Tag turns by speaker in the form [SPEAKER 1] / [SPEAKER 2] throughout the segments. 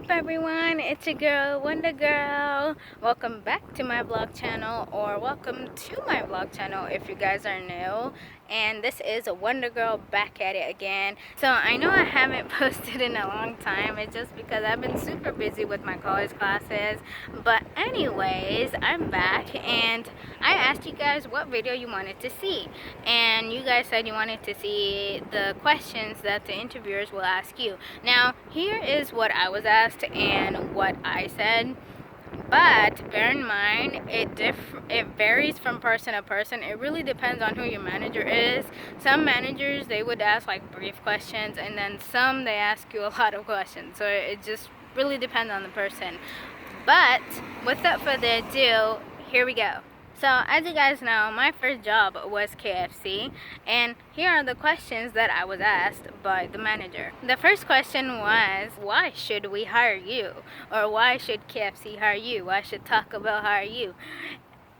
[SPEAKER 1] up everyone, it's your girl Wonder Girl. Welcome back to my vlog channel, or welcome to my vlog channel if you guys are new. And this is a Wonder Girl back at it again. So I know I haven't posted in a long time. It's just because I've been super busy with my college classes. But anyways, I'm back and I asked you guys what video you wanted to see, and you guys said you wanted to see the questions that the interviewers will ask you. Now here is what I was asked and what I said, but bear in mind it varies from person to person. It really depends on who your manager is. Some managers, they would ask like brief questions, and then some they ask you a lot of questions, so it just really depends on the person. But without further ado, here we go. So as you guys know, my first job was KFC, and here are the questions that I was asked by the manager. The first question was, why should we hire you? Or why should KFC hire you? Why should Taco Bell hire you?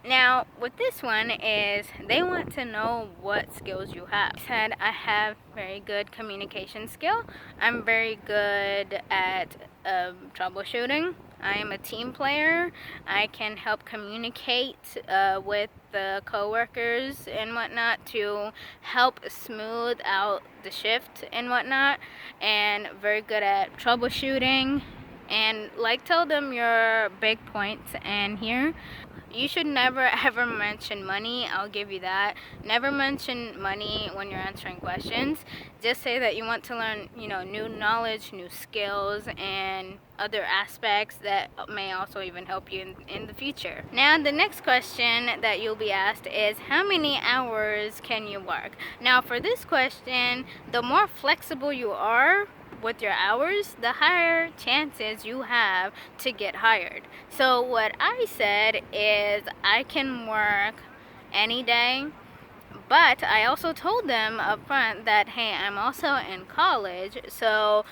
[SPEAKER 1] Now, with this one is, they want to know what skills you have. I said I have very good communication skill. I'm very good at troubleshooting. I am a team player. I can help communicate with the co-workers and whatnot to help smooth out the shift and whatnot, and very good at troubleshooting. And like, tell them your big points. And here, you should never ever mention money. I'll give you that. Never mention money when you're answering questions. Just say that you want to learn, new knowledge, new skills, and other aspects that may also even help you in the future. Now, the next question that you'll be asked is, how many hours can you work? Now, for this question, the more flexible you are with your hours, the higher chances you have to get hired. So what I said is, I can work any day, but I also told them up front that, hey, I'm also in college, so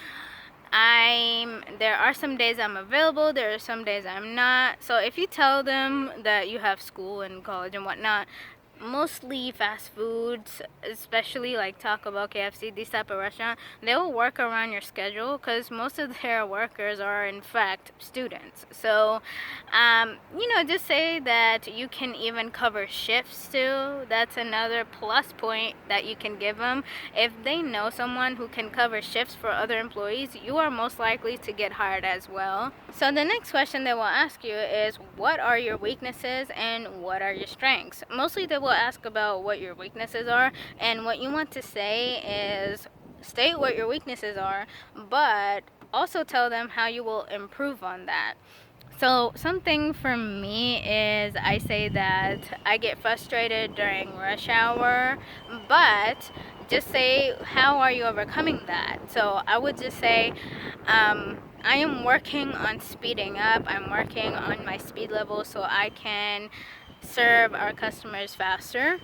[SPEAKER 1] there are some days I'm available, there are some days I'm not. So if you tell them that you have school and college and whatnot, mostly fast foods, especially like Taco Bell, KFC, these type of restaurants, they will work around your schedule because most of their workers are in fact students. So just say that you can even cover shifts too. That's another plus point that you can give them. If they know someone who can cover shifts for other employees, you are most likely to get hired as well. So the next question they will ask you is, what are your weaknesses and what are your strengths? Mostly they will ask about what your weaknesses are, and what you want to say is, state what your weaknesses are, but also tell them how you will improve on that. So something for me is, I say that I get frustrated during rush hour, but just say, how are you overcoming that? So I would just say, I am working on speeding up. I'm working on my speed level so I can serve our customers faster.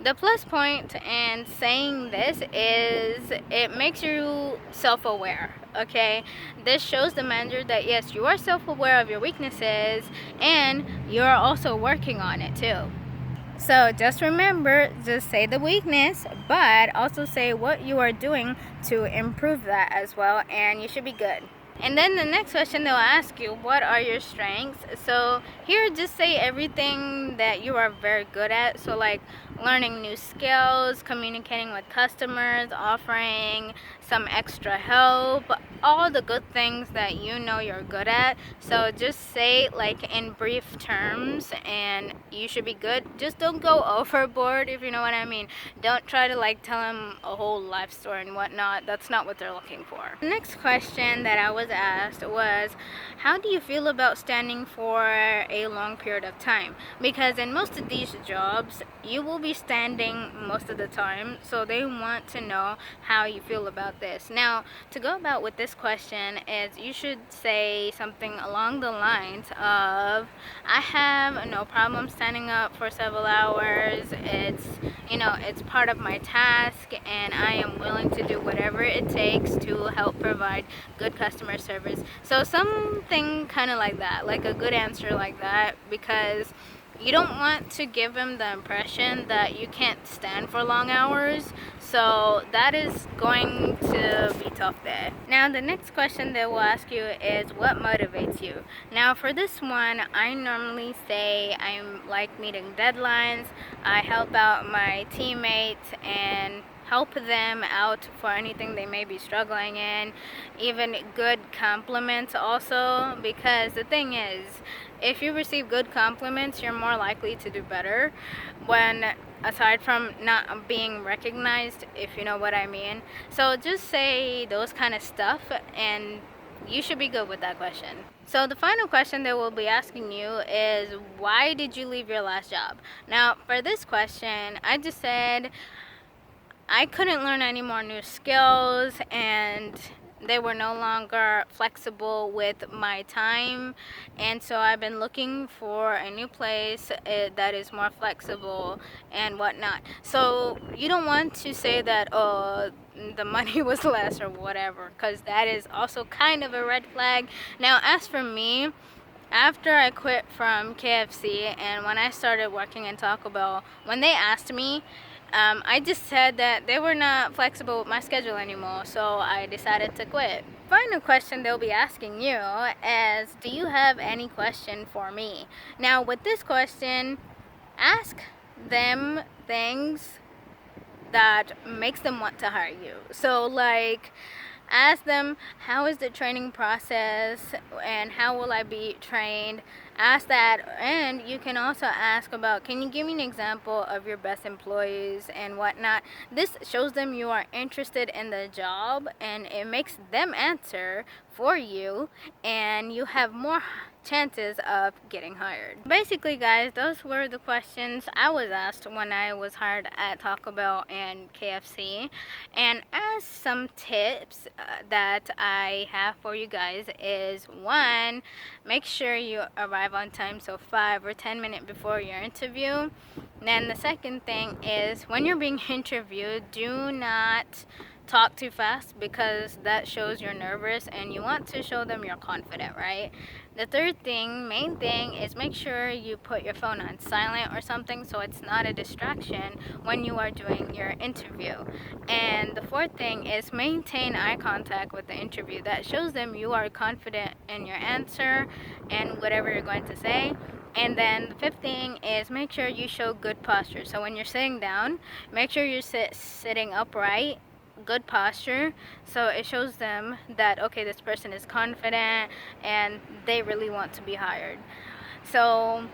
[SPEAKER 1] The plus point in saying this is, it makes you self-aware, okay? This shows the manager that yes, you are self-aware of your weaknesses and you're also working on it too. So just remember, just say the weakness, but also say what you are doing to improve that as well, and you should be good. And then the next question, they'll ask you, what are your strengths? So here, just say everything that you are very good at. So like learning new skills, communicating with customers, offering some extra help, all the good things that you know you're good at. So just say like in brief terms, and you should be good. Just don't go overboard, if you know what I mean. Don't try to like tell them a whole life story and whatnot. That's not what they're looking for. The next question that I was asked was, how do you feel about standing for a long period of time? Because in most of these jobs, you will be standing most of the time, so they want to know how you feel about this. Now, to go about with this question is, you should say something along the lines of, I have no problem standing up for several hours. It's part of my task, and I am willing to do whatever it takes to help provide good customer service. So something kind of like that, like a good answer like that, because you don't want to give them the impression that you can't stand for long hours. So that is going to be tough day. Now the next question they will ask you is what motivates you. Now for this one, I normally say I like meeting deadlines. I help out my teammates and help them out for anything they may be struggling in, even good compliments also, because the thing is, if you receive good compliments, you're more likely to do better when, aside from not being recognized, if you know what I mean. So just say those kind of stuff and you should be good with that question. So the final question they will be asking you is, why did you leave your last job? Now for this question, I just said I couldn't learn any more new skills and they were no longer flexible with my time, and so I've been looking for a new place that is more flexible and whatnot. So you don't want to say that, oh, the money was less or whatever, because that is also kind of a red flag. Now as for me, after I quit from KFC and when I started working in Taco Bell, when they asked me, I just said that they were not flexible with my schedule anymore, so I decided to quit. Final question they'll be asking you is, do you have any question for me? Now with this question, ask them things that makes them want to hire you. So like, ask them, how is the training process and how will I be trained? Ask that. And you can also ask about, can you give me an example of your best employees and whatnot. This shows them you are interested in the job and it makes them answer for you, and you have more chances of getting hired. Basically guys, those were the questions I was asked when I was hired at Taco Bell and KFC. And as some tips that I have for you guys is, one, make sure you arrive on time, so 5 or 10 minutes before your interview. Then the second thing is, when you're being interviewed, do not talk too fast because that shows you're nervous and you want to show them you're confident, right? The third thing, main thing, is make sure you put your phone on silent or something so it's not a distraction when you are doing your interview. And the fourth thing is maintain eye contact with the interview. That shows them you are confident in your answer and whatever you're going to say. And then the fifth thing is make sure you show good posture. So when you're sitting down, make sure you're sitting upright, good posture, so it shows them that, okay, this person is confident and they really want to be hired. So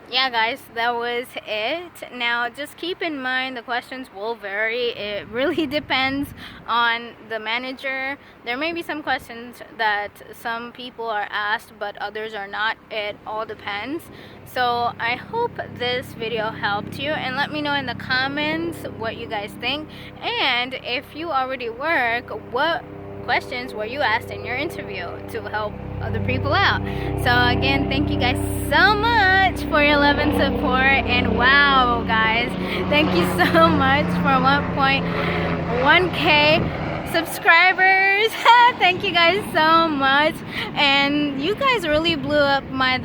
[SPEAKER 1] yeah guys, that was it. Now just keep in mind the questions will vary. It really depends on the manager. There may be some questions that some people are asked but others are not. It all depends. So I hope this video helped you, and let me know in the comments what you guys think, and if you already work, what questions were you asked in your interview to help other people out. So again, thank you guys so much for your love and support, and wow guys, thank you so much for 1.1k subscribers. Thank you guys so much, and you guys really blew up my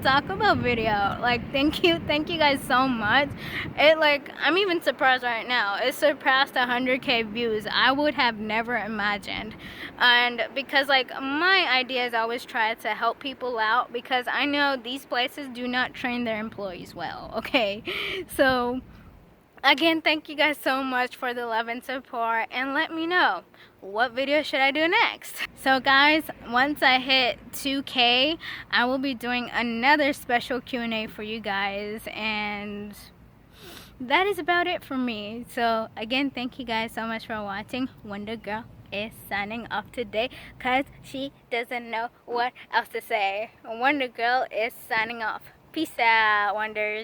[SPEAKER 1] Taco Bell video. Like, thank you guys so much. It, like, I'm even surprised right now, it surpassed 100k views. I would have never imagined. And because like my idea is always try to help people out, because I know these places do not train their employees well, okay? So again, thank you guys so much for the love and support, and let me know what video should I do next. So guys, once I hit 2k, I will be doing another special Q&A for you guys, and that is about it for me. So again, thank you guys so much for watching. Wonder Girl is signing off today because she doesn't know what else to say. Wonder Girl is signing off. Peace out, Wonders.